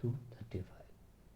to 35।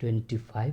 25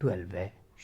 12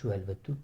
12 to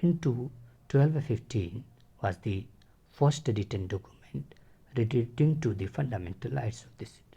into 1215 was the first written document relating to the fundamental rights of the state।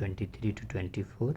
23 to 24,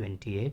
28,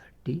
30,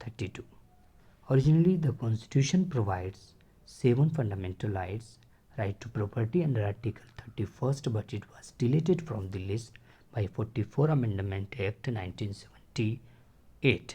32। Originally the constitution provides 7 fundamental rights, right to property under article 31st, but it was deleted from the list by 44 Amendment Act 1978।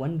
1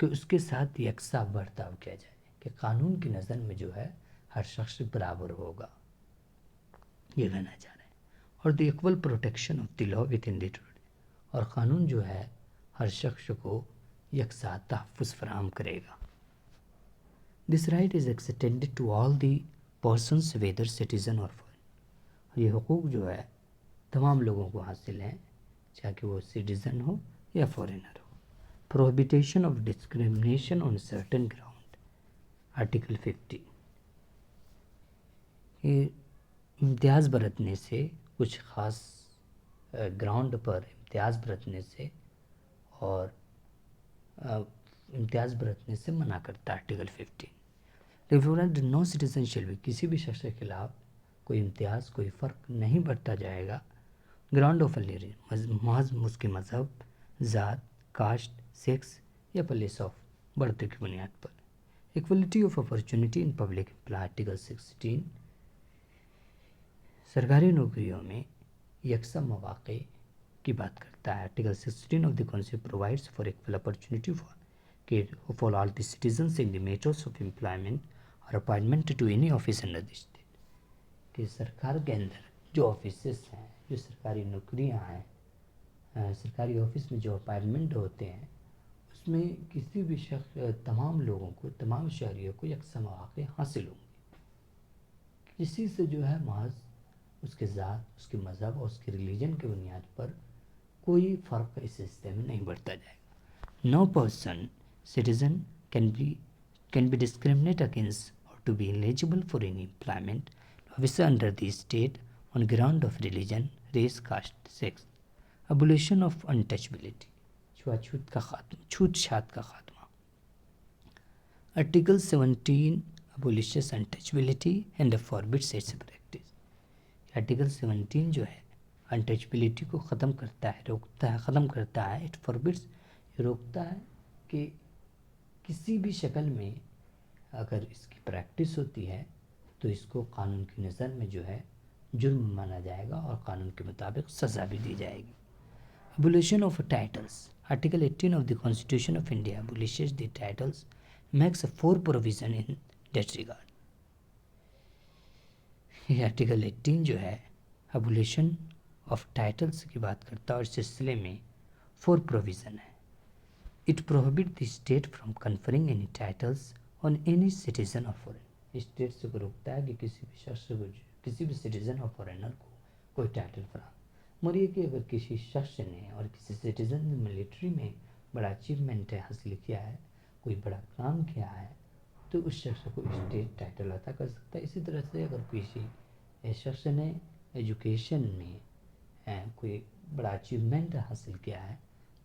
کہ اس کے ساتھ یکساں برتاؤ کیا جائے، کہ قانون کی نظر میں جو ہے ہر شخص برابر ہوگا، یہ کہنا چاہ رہے ہیں۔ اور the equal protection of the law within the territory, اور قانون جو ہے ہر شخص کو یکساں تحفظ فراہم کرے گا۔ This right is extended to all the persons whether citizen اور فورن، یہ حقوق جو ہے تمام لوگوں کو حاصل ہیں، چاہے کہ وہ سٹیزن ہو یا فورینر ہو۔ Prohibition of discrimination on certain ground, article 50، یہ امتیاز برتنے سے، کچھ خاص گراؤنڈ پر امتیاز برتنے سے اور امتیاز برتنے سے منع کرتا ہے article 15۔ No citizen shall be, کسی بھی شخص کے خلاف کوئی امتیاز، کوئی فرق نہیں برتا جائے گا، گراؤنڈ آف محض اس کے مذہب، ذات، کاسٹ، سیکس یا پلیس آف برتھ کی بنیاد پر۔ Equality of opportunity in public employee, article 16، سرکاری نوکریوں میں یکساں مواقع کی بات کرتا ہے۔ Article 16 of the constitution provides for equal opportunity for all the citizens in the matters of employment اور appointment to any office under the state, کہ سرکار کے اندر جو آفیسز ہیں، جو سرکاری نوکریاں ہیں، سرکاری آفس میں جو اپائنٹمنٹ ہوتے ہیں، اس میں کسی بھی شخص، تمام لوگوں کو، تمام شہریوں کو یکساں مواقع حاصل ہوں گے، کسی سے جو ہے محض اس کے ذات، اس کے مذہب اور اس کے ریلیجن کے بنیاد پر کوئی فرق اس رشتے میں نہیں برتا جائے گا۔ No person citizen can be discriminate against اور to be eligible for any employment office under the state on ground of religion, race, caste, sex. Abolition of untouchability, چھوت کا خاتمہ، چھوت چھات کا خاتمہ۔ Article 17 abolishes untouchability and forbids its practice۔ آرٹیکل 17 جو ہے انٹچبلٹی کو ختم کرتا ہے، روکتا ہے، ختم کرتا ہے۔ اٹ فوربڈس، یہ روکتا ہے کہ کسی بھی شکل میں اگر اس کی پریکٹس ہوتی ہے تو اس کو قانون کی نظر میں جو ہے جرم مانا جائے گا اور قانون کے مطابق سزا بھی دی جائے گی۔ Abolition of titles، Article 18 of the Constitution of India abolishes the titles, makes a 4 provision in that regard۔ یہ آرٹیکل 18 جو ہے ابولیشن آف ٹائٹلس کی بات کرتا ہے اور اس سلسلے میں 4 پروویژن ہے۔ It prohibit the state from conferring any titles on any citizen of foreign, state سے کو روکتا ہے کہ کسی بھی شخص کو، کسی بھی سٹیزن اور فورینر کو کوئی ٹائٹل فراہم، مگر یہ کہ اگر کسی شخص نے اور کسی سٹیزن نے ملٹری میں بڑا اچیومنٹ حاصل کیا ہے، کوئی بڑا کام کیا ہے، تو اس شخص کو اسٹیٹ ٹائٹل عطا کر سکتا ہے۔ اسی طرح سے اگر کسی شخص نے ایجوکیشن میں کوئی بڑا اچیومنٹ حاصل کیا ہے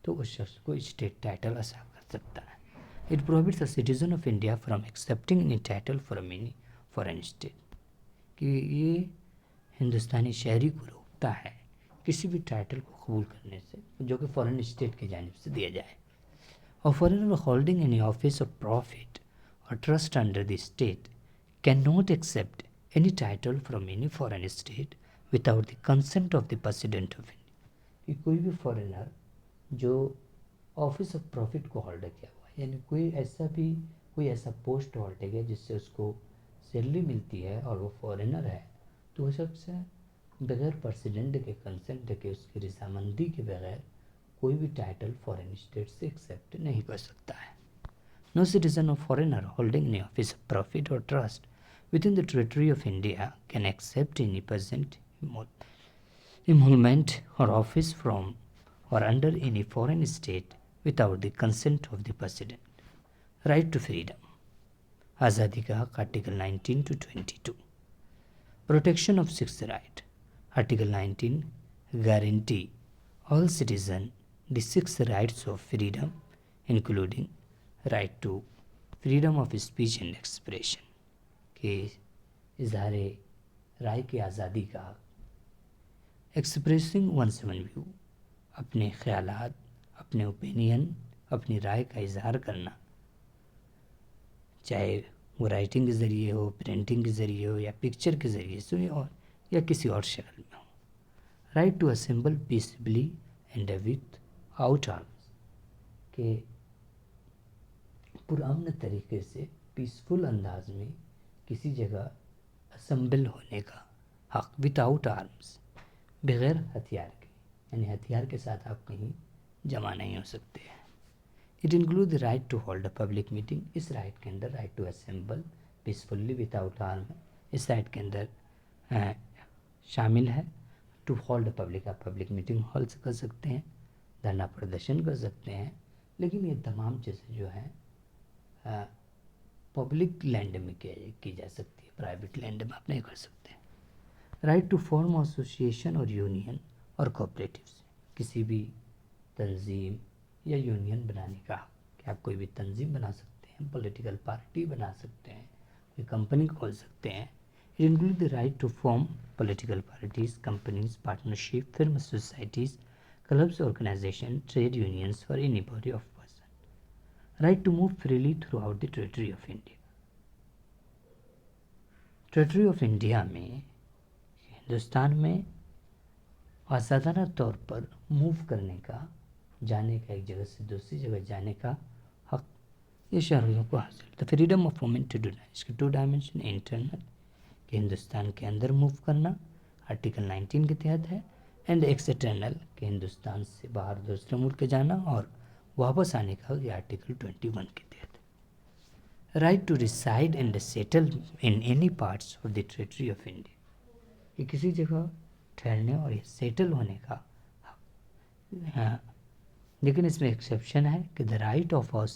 تو اس شخص کو اسٹیٹ ٹائٹل عطا کر سکتا ہے۔ It prohibits a citizen of India from accepting any title from any foreign state, کہ یہ ہندوستانی شہری کو روکتا ہے کسی بھی ٹائٹل کو قبول کرنے سے جو کہ فارن اسٹیٹ کی جانب سے دیا جائے۔ اور foreigner holding any office of profit اور trust under the state can not accept any title from any foreign state without the consent of the president of India, کہ کوئی بھی فارنر جو آفس آف پروفٹ کو hold کیا ہوا ہے، یعنی کوئی ایسا پوسٹ ہولڈ کیا جس سے اس کو سیلری ملتی ہے اور وہ فارنر ہے، تو وہ شخص بغیر پریزیڈنٹ کے کنسنٹ کے، اس کی رضامندی کے بغیر کوئی بھی ٹائٹل فارن اسٹیٹ سے ایکسیپٹ نہیں کر سکتا ہے۔ نو سٹیزن اور foreigner holding any office of profit or trust within the territory of India can accept any present emolument or office from or under any foreign state without the consent of the president۔ Right to freedom، آزادی کا حق، article 19 to 22۔ Protection of sixth right، article 19 guarantee all citizen the six rights of freedom including right to freedom of speech and expression، کہ اظہار رائے کی آزادی کا حق، expressing once one view, اپنے خیالات، اپنے اوپینین، اپنی رائے کا اظہار کرنا، چاہے وہ رائٹنگ کے ذریعے ہو، پرنٹنگ کے ذریعے ہو، یا پکچر کے ذریعے سے ہو، یا کسی اور شکل میں ہو۔ Right to assemble peaceably and without arms, کہ پرامن طریقے سے پیسفل انداز میں کسی جگہ اسمبل ہونے کا حق وداؤٹ آرمز، بغیر ہتھیار کے، یعنی ہتھیار کے ساتھ آپ کہیں جمع نہیں ہو سکتے ہیں. It include the right to hold a public meeting. اس رائٹ کے اندر right to assemble peacefully without arm ہے. اس رائٹ کے اندر شامل ہے ٹو ہولڈ اے پبلک. آپ پبلک میٹنگ ہال سے کر سکتے ہیں، دھرنا پردرشن کر سکتے ہیں، لیکن یہ تمام چیزیں جو ہیں پبلک لینڈ میں کی جا سکتی ہے، پرائیویٹ لینڈ میں آپ نہیں کر سکتے. رائٹ ٹو فارم ایسوسیشن اور یونین اور کوآپریٹیوز. کسی بھی تنظیم یا یونین بنانے کا حق، کہ آپ کوئی بھی تنظیم بنا سکتے ہیں، پولیٹیکل پارٹی بنا سکتے ہیں، کوئی کمپنی کھول سکتے ہیں. It include the right to form political parties, companies, partnership, firm, societies, clubs, organization, trade unions for any body of person. Right to move freely throughout the territory of India. Territory of India میں، ہندوستان میں آزادانہ طور پر move کرنے کا، جانے کا، ایک جگہ سے دوسری جگہ جانے کا حق یہ شہریوں کو حاصل. The freedom of movement to do, اس کے 2 ڈائمنشن، انٹرنل کہ ہندوستان کے اندر موو کرنا آرٹیکل 19 کے تحت ہے، اینڈ ایکسٹرنل کہ ہندوستان سے باہر دوسرے ملک جانا اور واپس آنے کا یہ آرٹیکل 21 کے تحت ہے. Right to reside and settle in any parts of the territory of India. کہ کسی جگہ ٹھہرنے اور سیٹل ہونے کا حق، لیکن اس میں ایکسیپشن ہے کہ the right of out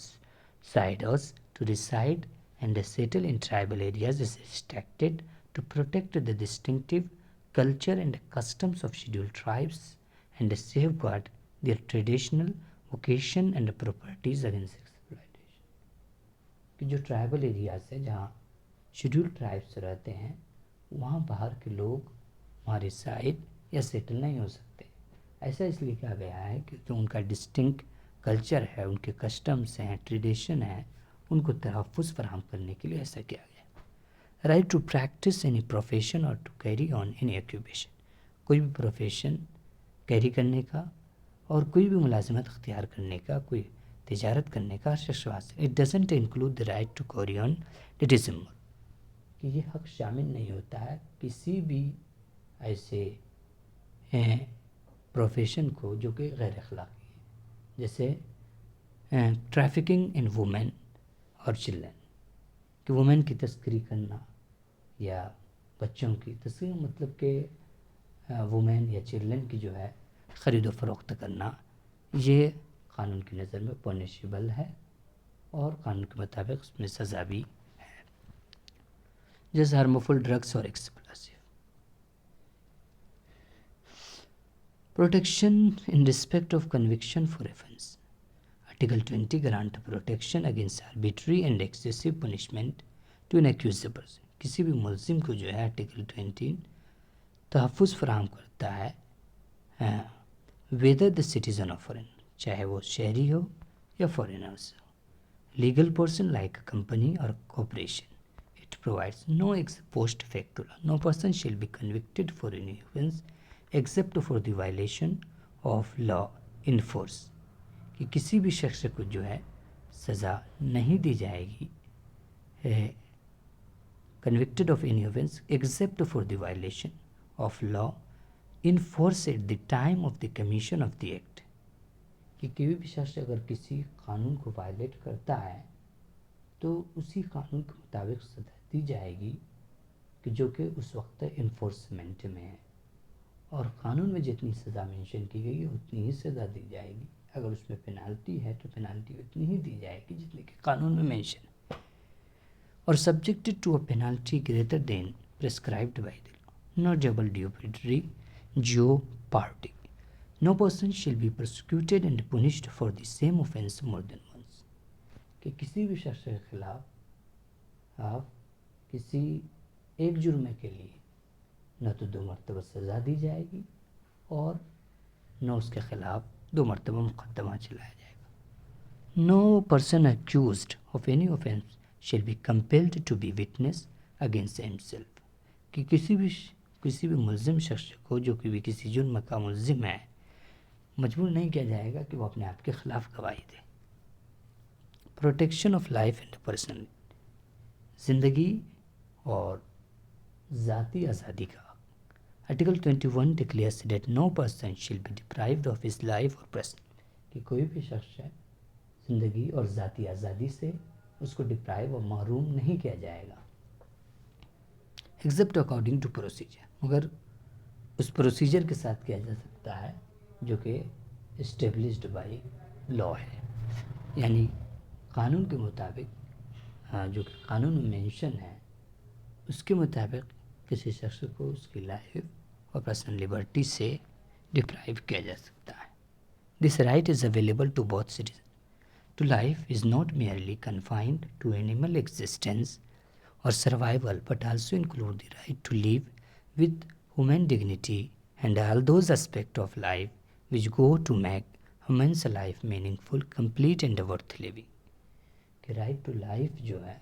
سائڈرز to reside and settle in tribal areas is restricted to protect the distinctive culture and customs of scheduled tribes and safeguard their traditional vocation and properties against exploitation. کہ جو tribal areas ہے جہاں schedule tribes رہتے ہیں، وہاں باہر کے لوگ وہاں ریسائڈ یا سیٹل نہیں ہو سکتے. ایسا اس لیے کہا گیا ہے کہ جو ان کا ڈسٹنکٹ کلچر ہے، ان کے کسٹمس ہیں، ٹریڈیشن ہیں، ان کو تحفظ فراہم کرنے کے لیے ایسا کیا گیا. Right to practice any profession اور to carry on any occupation. کوئی بھی پروفیشن کیری کرنے کا اور کوئی بھی ملازمت اختیار کرنے کا، کوئی تجارت کرنے کا شخص. It doesn't include the right to carry on لٹیزم. کہ یہ حق شامل نہیں ہوتا ہے کسی بھی ایسے پروفیشن کو جو کہ غیر اخلاقی ہے، جیسے ٹریفکنگ ان وومن اور چلڈرن. کہ وومن کی تسکری کرنا یا بچوں کی تسکری، مطلب کہ وومن یا چلڈرن کی جو ہے خرید و فروخت کرنا، یہ قانون کی نظر میں پونیشبل ہے اور قانون کے مطابق اس میں سزا بھی ہے. جیسے ہارمفل ڈرگس اور explosive. Protection in respect of conviction for offence. Article 20 grant protection against arbitrary and excessive punishment to an accused person. کسی بھی ملزم کو جو ہے آرٹیکل 20 تحفظ فراہم کرتا ہے whether the citizen of foreign، چاہے وہ شہری ہو یا فورینرز ہو. Legal person like a company or corporation. It provides no ex post facto law. No person shall be convicted for any offense except for the violation of law in force. کہ کسی بھی شخص کو جو ہے سزا نہیں دی جائے گی convicted of any offence except for the violation of law in force at the time of the commission of the act. کہ کوئی بھی شخص اگر کسی قانون کو وائلیٹ کرتا ہے تو اسی قانون کے مطابق سزا دی جائے گی کہ جو کہ اس وقت انفورسمنٹ میں ہے، اور قانون میں جتنی سزا مینشن کی گئی ہے اتنی ہی سزا دی جائے گی. اگر اس میں پینالٹی ہے تو پینالٹی اتنی ہی دی جائے گی جتنی کہ قانون میں مینشن ہے، اور subjected to a penalty greater than prescribed by the law. No double jeopardy جو party. No person shall be prosecuted and punished for the same offence more than once. کہ کسی بھی شخص کے خلاف آپ کسی ایک جرم کے لیے نہ تو 2 مرتبہ سزا دی جائے گی اور نہ اس کے خلاف 2 مرتبہ مقدمہ چلایا جائے گا. No person accused of any offence shall be compelled to be witness against himself. کہ کسی بھی ملزم شخص کو جو کہ بھی کسی جرم کا ملزم ہے مجبور نہیں کیا جائے گا کہ وہ اپنے آپ کے خلاف گواہی دے. Protection of life and personal, زندگی اور ذاتی آزادی کا حق۔ Article 21 declares that no person shall be deprived of his life اور پرسنل، کہ کوئی بھی شخص ہے زندگی اور ذاتی آزادی سے اس کو ڈپرائیو اور محروم نہیں کیا جائے گا، ایگزپٹ اکارڈنگ ٹو پروسیجر، مگر اس پروسیجر کے ساتھ کیا جا سکتا ہے جو کہ اسٹیبلشڈ بائی لا ہے، یعنی قانون کے مطابق جو کہ قانون میں مینشن ہے اس کے مطابق کسی شخص کو اس کی لائف اور پرسنل لبرٹی سے ڈپرائیو کیا جا سکتا ہے۔ This right is available to both citizen to life is not merely confined to animal existence or survival, but also include the right to live with human dignity and all those aspects of life which go to make human's life meaningful, complete and worth living. کہ right to life جو ہے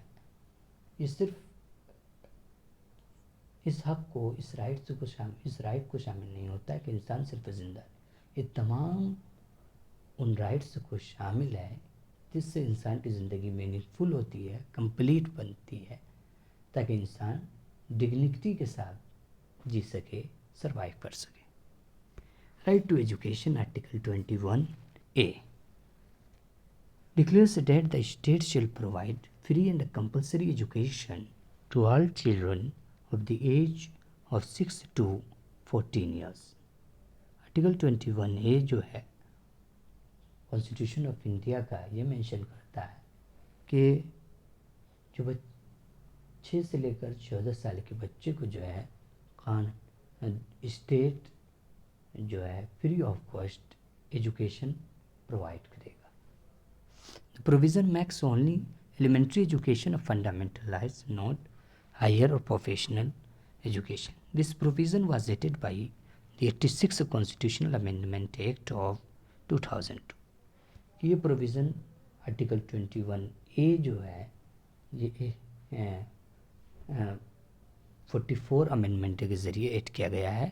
یہ صرف اس حق کو اس right کو شامل نہیں ہوتا ہے کہ انسان صرف زندہ ہے، یہ تمام ان رائٹس کو شامل ہے جس سے انسان کی زندگی میننگ فل ہوتی ہے، کمپلیٹ بنتی ہے، تاکہ انسان ڈگنیٹی کے ساتھ جی سکے، سروائیو کر سکے۔ Right to education, article 21A declares that the state shall provide free and compulsory education to all children of the age of 6 to 14 years. Article 21A جو ہے کانسٹیٹیوشن آف انڈیا کا، یہ mention کرتا ہے کہ جو 6 سے لے کر 14 سال کے بچے کو جو ہے اسٹیٹ جو ہے free of cost education provide کرے گا۔ The provision makes only elementary education a fundamental right, not higher or professional education. This provision was added by the 86th Constitutional Amendment Act of 2002. یہ provision article 21A جو ہے یہ 44 amendment کے ذریعے add کیا گیا ہے،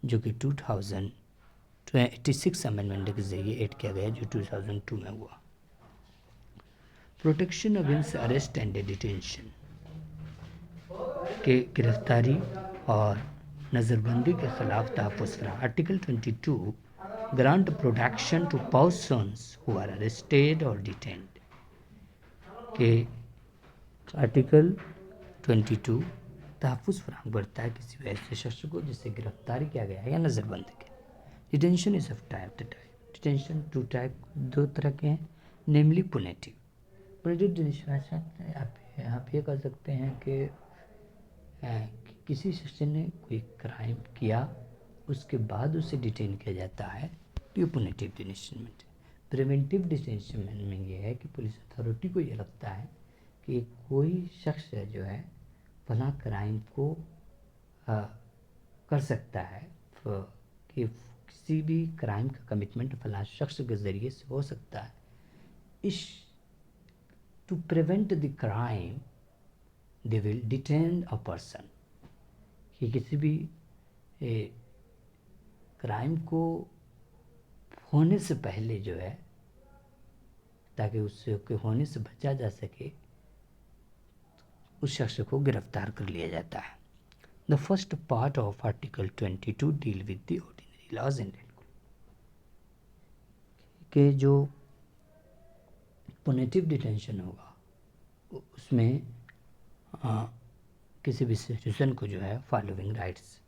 جو کہ 86 امینڈمنٹ کے ذریعے ایڈ کیا گیا ہے جو 2002 میں ہوا۔ Protection against arrest and detention, کہ گرفتاری اور نظر بندی کے خلاف تحفظ فراہم۔ Article 22 grant protection to persons who are arrested اور ڈیٹینڈ، کہ آرٹیکل 22 تحفظ فراہم کرتا ہے کسی ایسے شخص کو جس سے گرفتاری کیا گیا ہے یا نظر بندی کیا۔ Detention is of type, detention دو طرح کے ہیں، نیملی پونیٹیو ڈیٹینشن، آپ یہ کر سکتے ہیں کہ کسی شخص نے کوئی کرائم کیا اس کے بعد اسے ڈیٹین کیا جاتا ہے تو یہ پونیٹیو ڈیٹینشن ہے۔ پریونٹیو ڈیٹینشن میں یہ ہے کہ پولیس اتھارٹی کو یہ لگتا ہے کہ کوئی شخص جو ہے فلاں کرائم کو کر سکتا ہے، کہ کسی بھی کرائم کا کمٹمنٹ فلاں شخص کے ذریعے سے ہو سکتا ہے، to prevent the crime they will detain a person, کہ کسی بھی کرائم کو ہونے سے پہلے جو ہے تاکہ اس کے ہونے سے بچا جا سکے اس شخص کو گرفتار کر لیا جاتا ہے۔ The first part of article 22 deal with the ordinary laws and کہ جو پونیٹیو ڈیٹینشن ہوگا اس میں کسی بھی سٹیزن کو جو ہے فالوئنگ رائٹس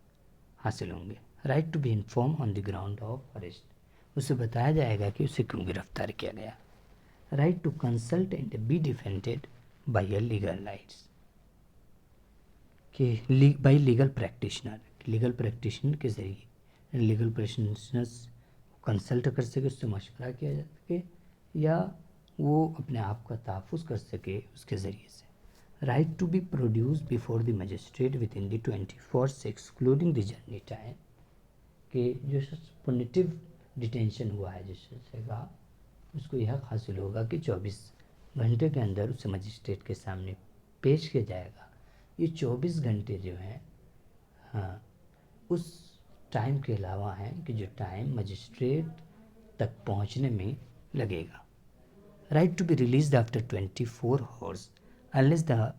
حاصل ہوں گے۔ Right to be inform on the ground of arrest, اسے بتایا جائے گا کہ اسے کیوں گرفتار کیا گیا۔ Right to consult and be defended by a legal rights, کہ بائی لیگل پریکٹیشنر کے ذریعے لیگل پریکٹیشنرز کنسلٹ کر سکے، اس سے مشورہ کیا جا سکے یا وہ اپنے آپ کا تحفظ کر سکے اس کے ذریعے سے۔ Right to be produce before the magistrate within the 24 hours excluding the journey time, کہ جو شخص پونیٹیو ڈیٹینشن ہوا ہے جس شخص کا، اس کو یہ حق حاصل ہوگا کہ 24 گھنٹے کے اندر اسے مجسٹریٹ کے سامنے پیش کیا جائے گا۔ یہ 24 گھنٹے جو ہیں اس ٹائم کے علاوہ ہیں کہ جو ٹائم مجسٹریٹ تک پہنچنے میں لگے گا۔ right to be released after 24 hours unless the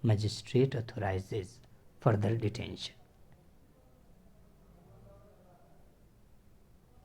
magistrate authorizes further detention.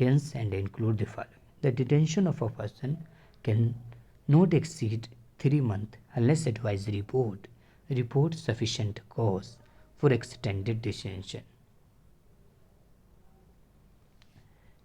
aliens and include the following. The detention of a person can not exceed 3 months unless advisory board reports sufficient cause for extended detention.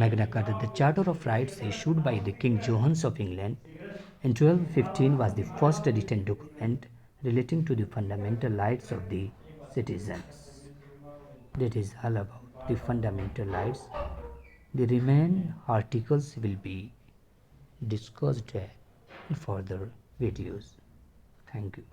Magna Carta, the Charter of Rights issued by the King Johannes of England in 1215, was the first written document relating to the fundamental rights of the citizens. That is all about the fundamental rights. The remaining articles will be discussed in further videos. Thank you.